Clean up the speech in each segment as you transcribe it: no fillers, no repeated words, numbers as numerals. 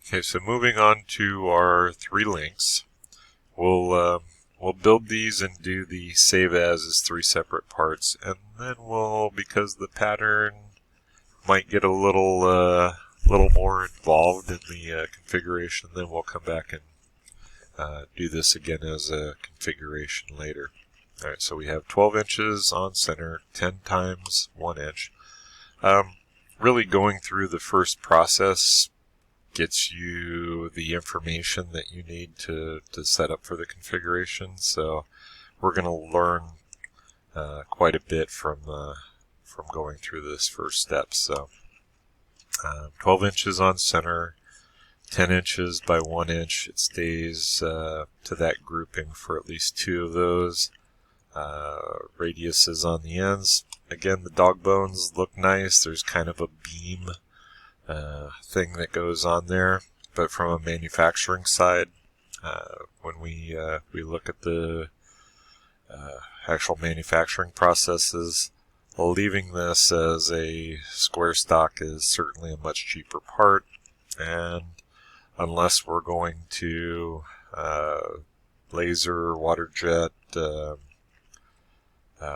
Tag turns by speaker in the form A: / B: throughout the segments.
A: Okay, so moving on to our 3 links, we'll build these and do the save as 3 separate parts, and then because the pattern might get a little more involved in the configuration, then we'll come back and do this again as a configuration later. Alright, so we have 12 inches on center, 10 times 1 inch. Really going through the first process gets you the information that you need to set up for the configuration, so we're going to learn quite a bit from going through this first step. So 12 inches on center, 10 inches by 1 inch. It stays to that grouping for at least 2 of those. Radiuses on the ends. Again, the dog bones look nice. There's kind of a beam thing that goes on there, but from a manufacturing side, when we look at the actual manufacturing processes, leaving this as a square stock is certainly a much cheaper part, and unless we're going to laser, water jet,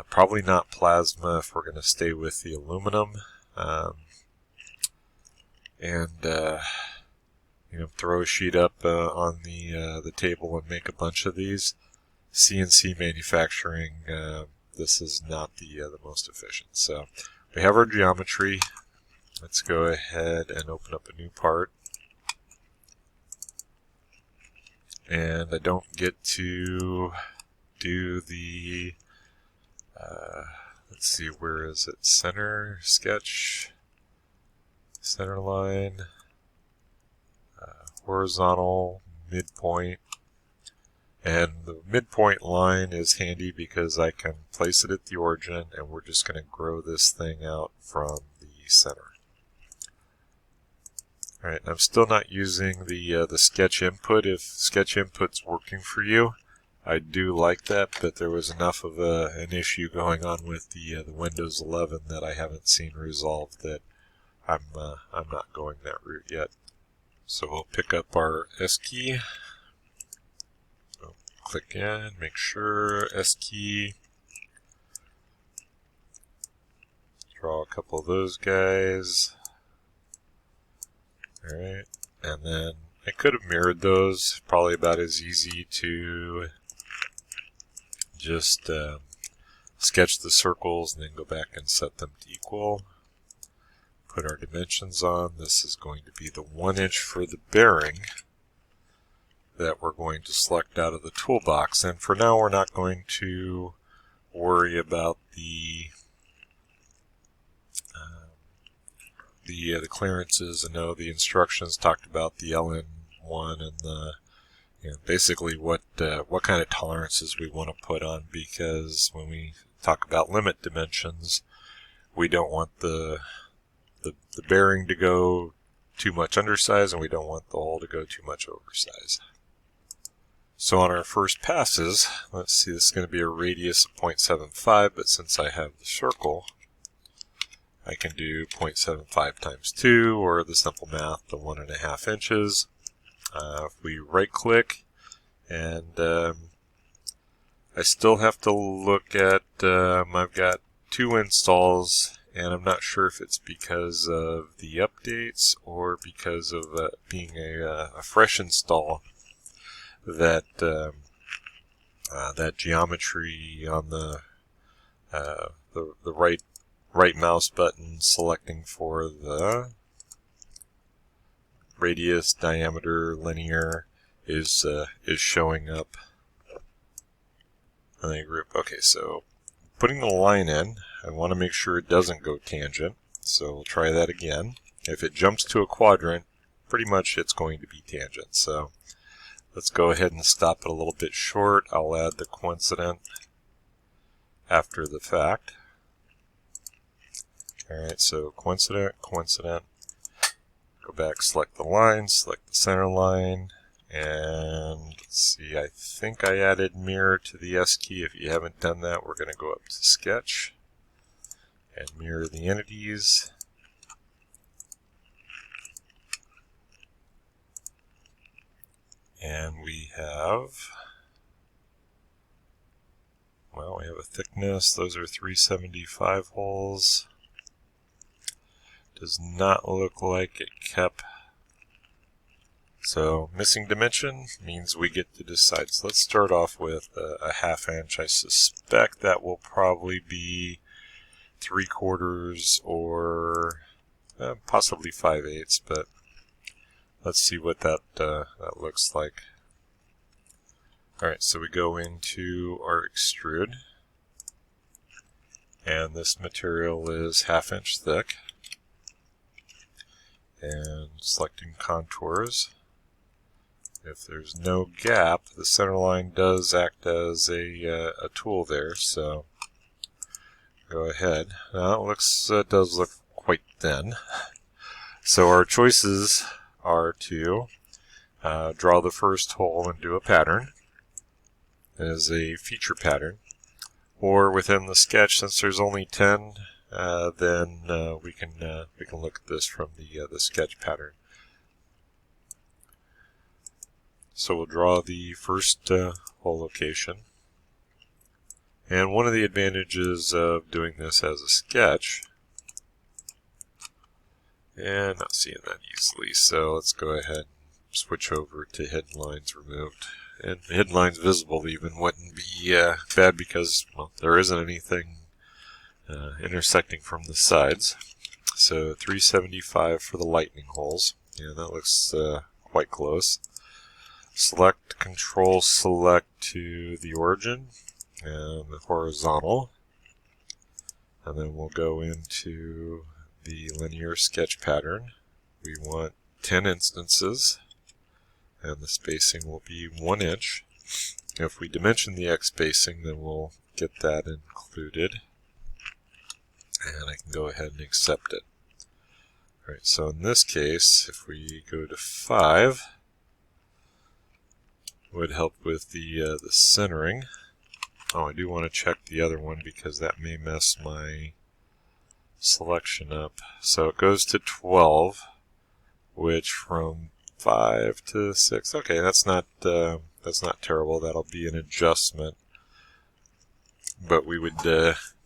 A: probably not plasma if we're going to stay with the aluminum, and throw a sheet up on the table and make a bunch of these. CNC manufacturing, this is not the most efficient. So we have our geometry. Let's go ahead and open up a new part. And I don't get to do the, let's see, where is it? Center, sketch, center line, horizontal, midpoint. And the midpoint line is handy because I can place it at the origin, and we're just going to grow this thing out from the center. Alright, I'm still not using the sketch input. If sketch input's working for you, I do like that, but there was enough of an issue going on with the Windows 11 that I haven't seen resolved that I'm not going that route yet. So we'll pick up our S key. Click in, make sure, S key. Draw a couple of those guys. Alright, and then I could have mirrored those. Probably about as easy to just sketch the circles and then go back and set them to equal. Put our dimensions on. This is going to be the 1 inch for the bearing that we're going to select out of the toolbox. And for now, we're not going to worry about the clearances. I know the instructions talked about the LN1 and the basically what kind of tolerances we want to put on, because when we talk about limit dimensions, we don't want the bearing to go too much undersize, and we don't want the hole to go too much oversize. So on our first passes, let's see, this is going to be a radius of 0.75, but since I have the circle, I can do 0.75 times 2, or the simple math, the 1.5 inches. If we right click, and I still have to look at, I've got 2 installs, and I'm not sure if it's because of the updates or because of being a fresh install, that that geometry on the right mouse button selecting for the radius, diameter, linear is showing up in the group. Okay, so putting the line in, I want to make sure it doesn't go tangent, so we'll try that again. If it jumps to a quadrant, pretty much it's going to be tangent. So let's go ahead and stop it a little bit short. I'll add the coincident after the fact. Alright, so coincident, coincident. Go back, select the line, select the center line, and let's see, I think I added mirror to the S key. If you haven't done that, we're going to go up to sketch and mirror the entities. And we have, well, we have a thickness. Those are 375 holes. Does not look like it kept. So missing dimension means we get to decide. So let's start off with a 1/2 inch. I suspect that will probably be 3/4 or possibly 5/8, but let's see what that looks like. Alright, so we go into our extrude, and this material is 1/2 inch thick, and selecting contours. If there's no gap, the center line does act as a tool there, so go ahead. Now it does look quite thin. So our choices are to draw the first hole and do a pattern as a feature pattern, or within the sketch, since there's only 10, then we can look at this from the sketch pattern. So we'll draw the first hole location. And one of the advantages of doing this as a sketch, and not seeing that easily, so let's go ahead and switch over to hidden lines removed. And hidden lines visible even wouldn't be bad because, well, there isn't anything intersecting from the sides. So 375 for the lightning holes. Yeah, that looks quite close. Select, Control Select to the origin and the horizontal, and then we'll go into the linear sketch pattern. We want 10 instances, and the spacing will be 1 inch. If we dimension the X spacing, then we'll get that included, and I can go ahead and accept it. Alright, so in this case, if we go to 5, would help with the centering. Oh, I do want to check the other one because that may mess my selection up. So it goes to 12, which from 5 to 6. Okay, that's not terrible. That'll be an adjustment. But we would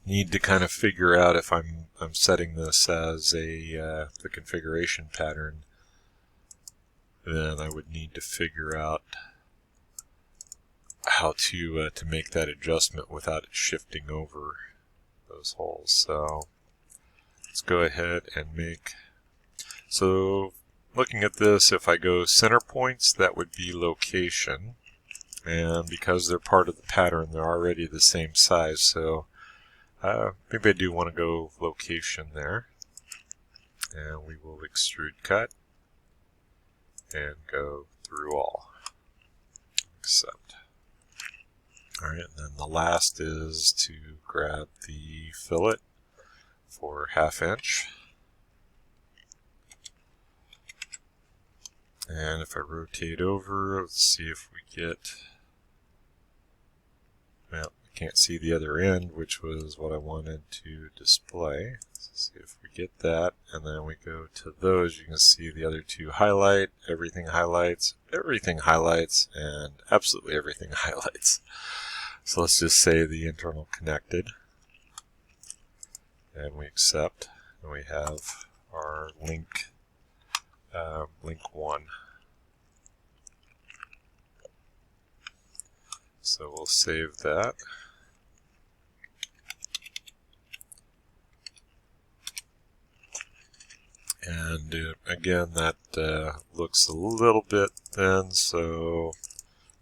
A: need to kind of figure out if I'm setting this as the configuration pattern. Then I would need to figure out how to make that adjustment without it shifting over those holes. So let's go ahead and make. So looking at this, if I go center points, that would be location, and because they're part of the pattern, they're already the same size. So maybe I do want to go location there, and we will extrude cut and go through all. Accept. Alright, and then the last is to grab the fillet for 1/2 inch. And if I rotate over, let's see if we get, well, I can't see the other end, which was what I wanted to display. Let's see if we get that, and then we go to those. You can see the other two highlight, everything highlights, and absolutely everything highlights. So let's just say the internal connected, and we accept, and we have our link 1. So we'll save that. And again, that looks a little bit thin, so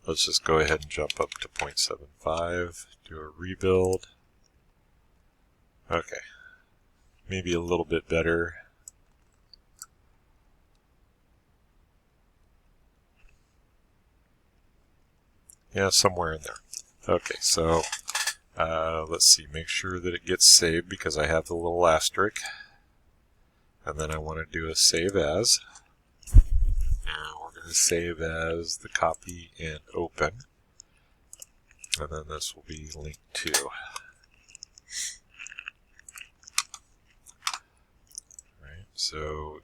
A: let's just go ahead and jump up to 0.75, do a rebuild. Okay, maybe a little bit better. Yeah, somewhere in there. Okay, so let's see, make sure that it gets saved because I have the little asterisk. And then I want to do a save as. And we're going to save as the copy and open. And then this will be link 2. Right, so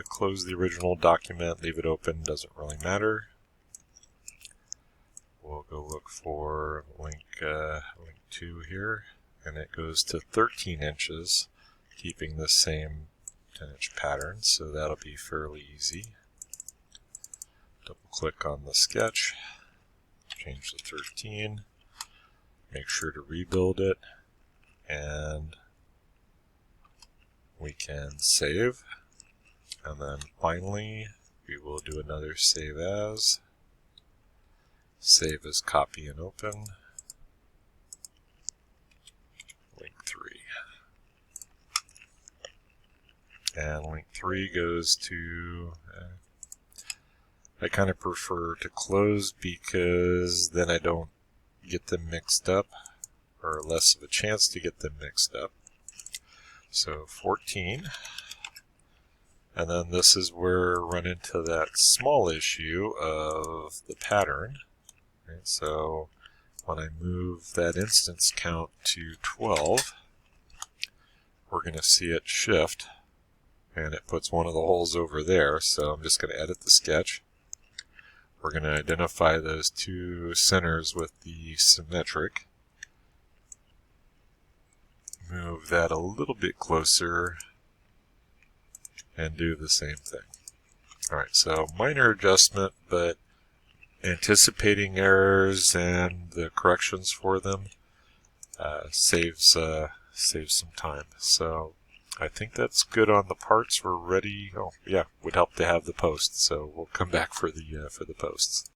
A: Close the original document, leave it open, doesn't really matter. We'll go look for link 2 here, and it goes to 13 inches, keeping the same 10-inch pattern, so that'll be fairly easy. Double click on the sketch, change to 13, make sure to rebuild it, and we can save. And then finally, we will do another save as copy and open, link 3. And link 3 goes to, I kind of prefer to close because then I don't get them mixed up, or less of a chance to get them mixed up. So 14. And then this is where we run into that small issue of the pattern. Right? So when I move that instance count to 12, we're going to see it shift, and it puts one of the holes over there. So I'm just going to edit the sketch. We're going to identify those two centers with the symmetric. Move that a little bit closer and do the same thing. Alright, so minor adjustment, but anticipating errors and the corrections for them saves some time. So I think that's good on the parts. We're ready. Oh yeah, would help to have the posts. So we'll come back for the posts.